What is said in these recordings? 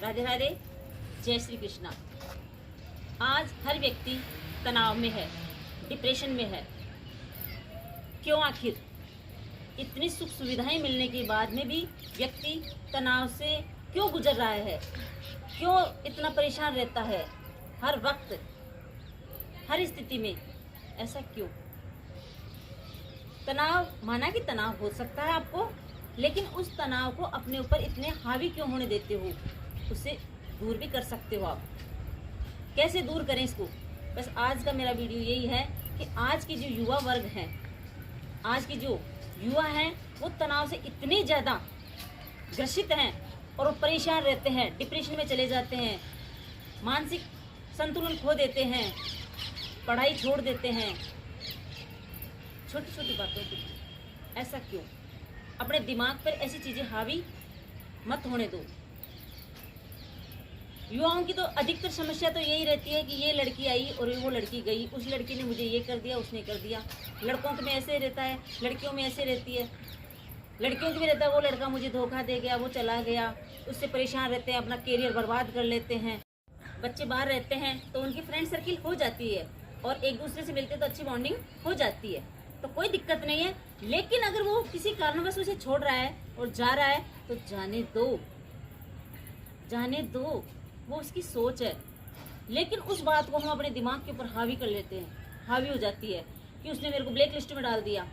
राधे राधे, जय श्री कृष्णा। आज हर व्यक्ति तनाव में है, डिप्रेशन में है। क्यों? आखिर इतनी सुख सुविधाएं मिलने के बाद में भी व्यक्ति तनाव से क्यों गुजर रहा है? क्यों इतना परेशान रहता है हर वक्त, हर स्थिति में? ऐसा क्यों? तनाव, माना कि तनाव हो सकता है आपको, लेकिन उस तनाव को अपने ऊपर इतने हावी क्यों होने देते हो? उसे दूर भी कर सकते हो आप। कैसे दूर करें इसको? बस आज का मेरा वीडियो यही है कि आज की जो युवा वर्ग है, आज की जो युवा हैं, वो तनाव से इतने ज़्यादा ग्रसित हैं और वो परेशान रहते हैं, डिप्रेशन में चले जाते हैं, मानसिक संतुलन खो देते हैं, पढ़ाई छोड़ देते हैं, छोटी छोटी बातों के लिए। ऐसा क्यों? अपने दिमाग पर ऐसी चीज़ें हावी मत होने दो। युवाओं की तो अधिकतर समस्या तो यही रहती है कि ये लड़की आई और वो लड़की गई, उस लड़की ने मुझे ये कर दिया, उसने कर दिया। लड़कों में ऐसे रहता है, लड़कियों में ऐसे रहती है। लड़कियों के भी रहता है, वो लड़का मुझे धोखा दे गया, वो चला गया, उससे परेशान रहते हैं, अपना कैरियर बर्बाद कर लेते हैं। बच्चे बाहर रहते हैं तो उनकी फ्रेंड सर्किल हो जाती है और एक दूसरे से मिलते तो अच्छी बॉन्डिंग हो जाती है, तो कोई दिक्कत नहीं है। लेकिन अगर वो किसी कारणवश उसे छोड़ रहा है और जा रहा है तो जाने दो, जाने दो, वो उसकी सोच है। लेकिन उस बात को हम अपने दिमाग के ऊपर हावी कर लेते हैं, हावी हो जाती है कि उसने मेरे को ब्लैक लिस्ट में डाल दिया,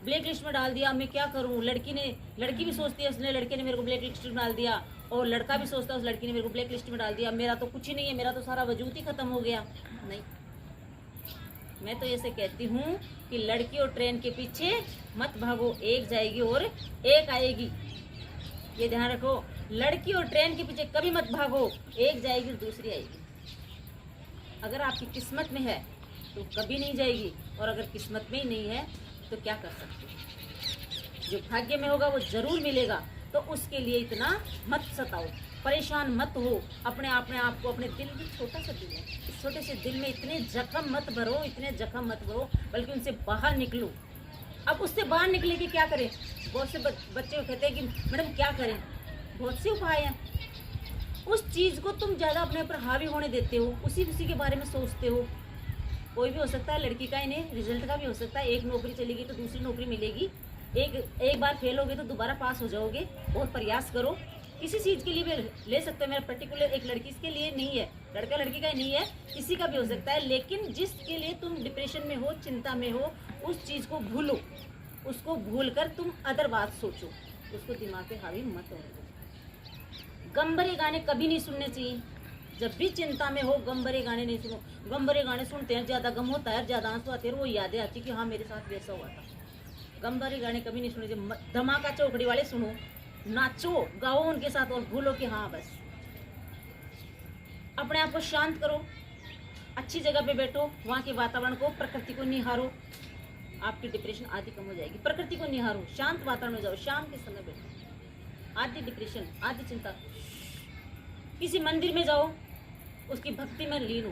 ब्लैक लिस्ट में डाल दिया, मैं क्या करूं? लड़की भी सोचती है उसने, लड़के ने मेरे को ब्लैक लिस्ट में डाल दिया, और लड़का भी सोचता है उस लड़की ने मेरे को ब्लैक लिस्ट में डाल दिया, मेरा तो कुछ ही नहीं है, मेरा तो सारा वजूद ही खत्म हो गया। नहीं, मैं तो ऐसे कहती हूँ कि लड़की और ट्रेन के पीछे मत भागो, एक जाएगी और एक आएगी। ये ध्यान रखो, लड़की और ट्रेन के पीछे कभी मत भागो, एक जाएगी और दूसरी आएगी। अगर आपकी किस्मत में है तो कभी नहीं जाएगी, और अगर किस्मत में ही नहीं है तो क्या कर सकते? जो भाग्य में होगा वो जरूर मिलेगा। तो उसके लिए इतना मत सताओ, परेशान मत हो। अपने आप को, अपने दिल भी छोटा सा दिल है, इस छोटे से दिल में इतने जख्म मत भरो, इतने जख्म मत भरो, बल्कि उनसे बाहर निकलो। अब उससे बाहर निकले कि क्या करें? बहुत से बच्चे कहते हैं कि मैडम क्या करें? बहुत से उपाय हैं। उस चीज़ को तुम ज़्यादा अपने ऊपर हावी होने देते हो, उसी के बारे में सोचते हो। कोई भी हो सकता है, लड़की का ही नहीं, रिजल्ट का भी हो सकता है। एक नौकरी चलेगी तो दूसरी नौकरी मिलेगी, एक बार फेल होगे तो दोबारा पास हो जाओगे। बहुत प्रयास करो, किसी चीज़ के लिए भी ले सकते हो। मेरा पर्टिकुलर एक लड़की के लिए नहीं है, लड़का लड़की का ही नहीं है, किसी का भी हो सकता है। लेकिन जिसके लिए तुम डिप्रेशन में हो, चिंता में हो, उस चीज़ को भूलो, उसको भूल कर तुम अदर बात सोचो, उसको दिमाग पे हावी मत होने दो। गम भरे गाने कभी नहीं सुनने चाहिए। जब भी चिंता में हो, गम भरे गाने नहीं सुनो। गम भरे गाने सुनते हैं, ज़्यादा गम होता है, ज़्यादा आंसू आते हैं, वो यादें आती कि हाँ मेरे साथ वैसा हुआ था। गम भरे गाने कभी नहीं सुने चाहिए। धमाका चौकड़ी वाले सुनो, नाचो गाओ उनके साथ और भूलो कि हाँ बस। अपने आप को शांत करो, अच्छी जगह पे बैठो, वहाँ के वातावरण को, प्रकृति को निहारो, आपकी डिप्रेशन आदि कम हो जाएगी। प्रकृति को निहारो, शांत वातावरण में जाओ, शाम के समय बैठो। आदि डिप्रेशन, आदि चिंता, किसी मंदिर में जाओ, उसकी भक्ति में लीन हो।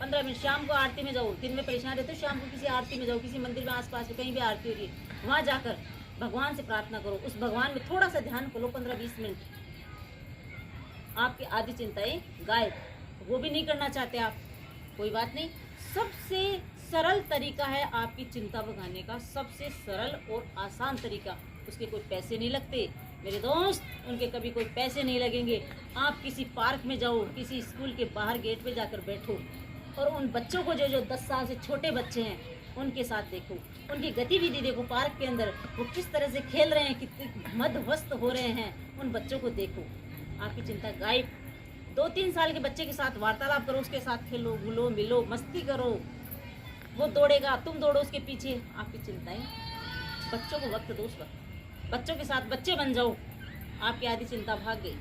15 मिनट शाम को आरती में जाओ। दिन में परेशान रहते हो, शाम को किसी आरती में जाओ, किसी मंदिर में आसपास में कहीं भी आरती हो रही है, वहाँ जाकर भगवान से प्रार्थना करो। उस भगवान में थोड़ा सा ध्यान करो, 15-20 मिनट। आपकी आदि चिंताएं गायब। वो भी नहीं करना चाहते आप, कोई बात नहीं। सबसे सरल तरीका है आपकी चिंता भगाने का, सबसे सरल और आसान तरीका। उसके कोई पैसे नहीं लगते मेरे दोस्त, उनके कभी कोई पैसे नहीं लगेंगे। आप किसी पार्क में जाओ, किसी स्कूल के बाहर गेट पे जाकर बैठो और उन बच्चों को जो 10 साल से छोटे बच्चे हैं उनके साथ देखो, उनकी गतिविधि देखो। पार्क के अंदर वो किस तरह से खेल रहे हैं, कितने मदमस्त हो रहे हैं, उन बच्चों को देखो। आपकी चिंता गायब। 2-3 साल के बच्चे के साथ वार्तालाप करो, उसके साथ खेलो, घुलो मिलो, मस्ती करो। वो दौड़ेगा, तुम दौड़ो उसके पीछे। आपकी चिंताएं, बच्चों को वक्त दो, उस वक्त बच्चों के साथ बच्चे बन जाओ। आपकी आधी चिंता भाग गई,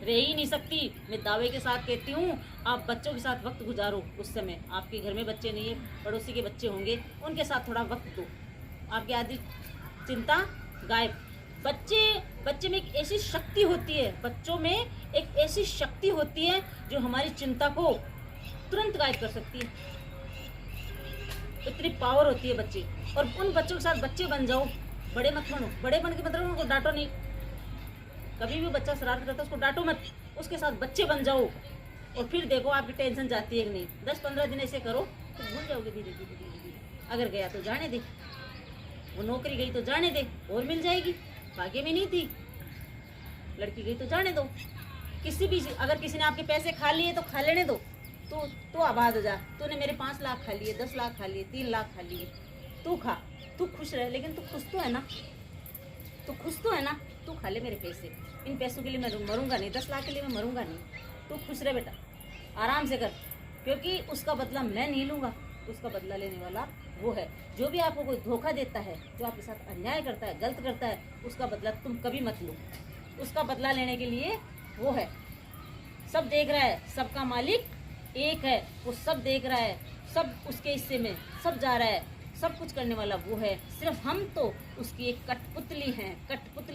रह ही नहीं सकती। मैं दावे के साथ कहती हूँ, आप बच्चों के साथ वक्त गुजारो। उस समय आपके घर में बच्चे नहीं है, पड़ोसी के बच्चे होंगे, उनके साथ थोड़ा वक्त दो। आपकी आधी चिंता गायब। बच्चे में एक ऐसी शक्ति होती है, बच्चों में एक ऐसी शक्ति होती है जो हमारी चिंता को तुरंत गायब कर सकती है। इतनी पावर होती है बच्चे। और उन बच्चों के साथ बच्चे बन जाओ, बड़े मत बनो। बड़े बन के मतलब उनको डांटो नहीं, कभी भी बच्चा शरारत करता है उसको डांटो मत, उसके साथ बच्चे बन जाओ और फिर देखो आपकी टेंशन जाती है कि नहीं। 10-15 दिन ऐसे करो तो भूल जाओगे धीरे धीरे धीरे धीरे। अगर गया तो जाने दे, वो नौकरी गई तो जाने दे, और मिल जाएगी, भाग्य में नहीं थी। लड़की गई तो जाने दो, किसी भी अगर किसी ने आपके पैसे खा लिए तो खा लेने दो, तो आबाद हो जा। तूने मेरे 5 लाख खा लिए, 10 लाख खा लिए, 3 लाख खा लिए, तू खा, तू खुश रह, लेकिन तू खुश तो है ना, तू खुश तो है ना। तू खा ले मेरे पैसे, इन पैसों के लिए मैं मरूंगा नहीं, 10 लाख के लिए मैं मरूंगा नहीं। तू खुश रह बेटा, आराम से कर, क्योंकि उसका बदला मैं नहीं लूंगा, उसका बदला लेने वाला वो है। जो भी आपको कोई धोखा देता है, जो आपके साथ अन्याय करता है, गलत करता है, उसका बदला तुम कभी मत लो। उसका बदला लेने के लिए वो है, सब देख रहा है, सबका मालिक एक है, वो सब देख रहा है, सब उसके हिस्से में सब जा रहा है, सब कुछ करने वाला वो है। सिर्फ हम तो उसकी एक कठपुतली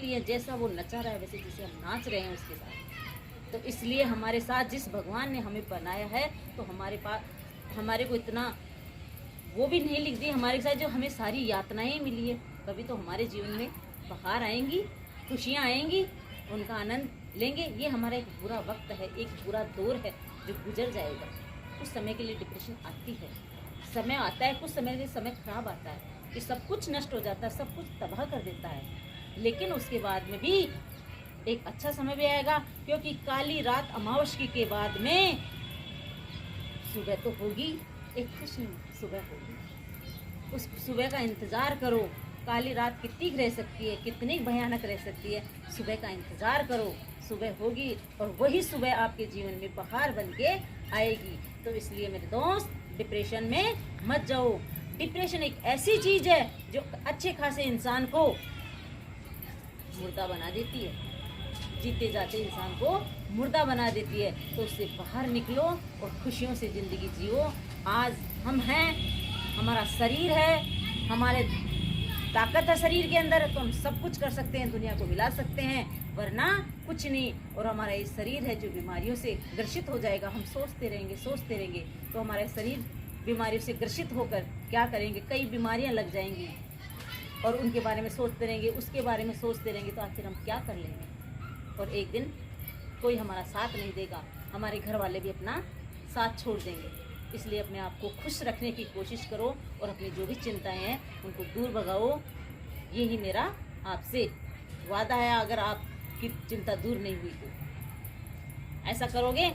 हैं, जैसा वो नचा रहा है वैसे जैसे हम नाच रहे हैं उसके साथ। तो इसलिए हमारे साथ जिस भगवान ने हमें बनाया है, तो हमारे पास हमारे को इतना वो भी नहीं लिख दी हमारे साथ, जो हमें सारी यातनाएं मिली है। कभी तो हमारे जीवन में बहार आएंगी, खुशियाँ आएंगी, उनका आनंद लेंगे। ये हमारा एक बुरा वक्त है, एक बुरा दौर है जो गुजर जाएगा। कुछ समय के लिए डिप्रेशन आती है, समय आता है, कुछ समय के समय खराब आता है कि सब कुछ नष्ट हो जाता है, सब कुछ तबाह कर देता है। लेकिन उसके बाद में भी एक अच्छा समय भी आएगा, क्योंकि काली रात अमावस्या के बाद में सुबह तो होगी, एक खुशी सुबह होगी। उस सुबह का इंतज़ार करो। काली रात कितनी रह सकती है, कितनी भयानक रह सकती है, सुबह का इंतज़ार करो, सुबह होगी और वही सुबह आपके जीवन में बहार बन के आएगी। तो इसलिए मेरे दोस्त, डिप्रेशन में मत जाओ। डिप्रेशन एक ऐसी चीज़ है जो अच्छे खासे इंसान को मुर्दा बना देती है, जीते जाते इंसान को मुर्दा बना देती है। तो उससे बाहर निकलो और खुशियों से ज़िंदगी जियो। आज हम हैं, हमारा शरीर है, हमारे ताकत है शरीर के अंदर, तो हम सब कुछ कर सकते हैं, दुनिया को मिला सकते हैं, वरना कुछ नहीं। और हमारा ये शरीर है जो बीमारियों से ग्रसित हो जाएगा। हम सोचते रहेंगे तो हमारा शरीर बीमारियों से ग्रसित होकर क्या करेंगे, कई बीमारियां लग जाएंगी, और उनके बारे में सोचते रहेंगे, उसके बारे में सोचते रहेंगे, तो आखिर हम क्या कर लेंगे। और एक दिन कोई हमारा साथ नहीं देगा, हमारे घर वाले भी अपना साथ छोड़ देंगे। इसलिए अपने आप को खुश रखने की कोशिश करो और अपनी जो भी चिंताएं हैं उनको दूर भगाओ। यही मेरा आपसे वादा है। अगर आपकी चिंता दूर नहीं हुई तो ऐसा करोगे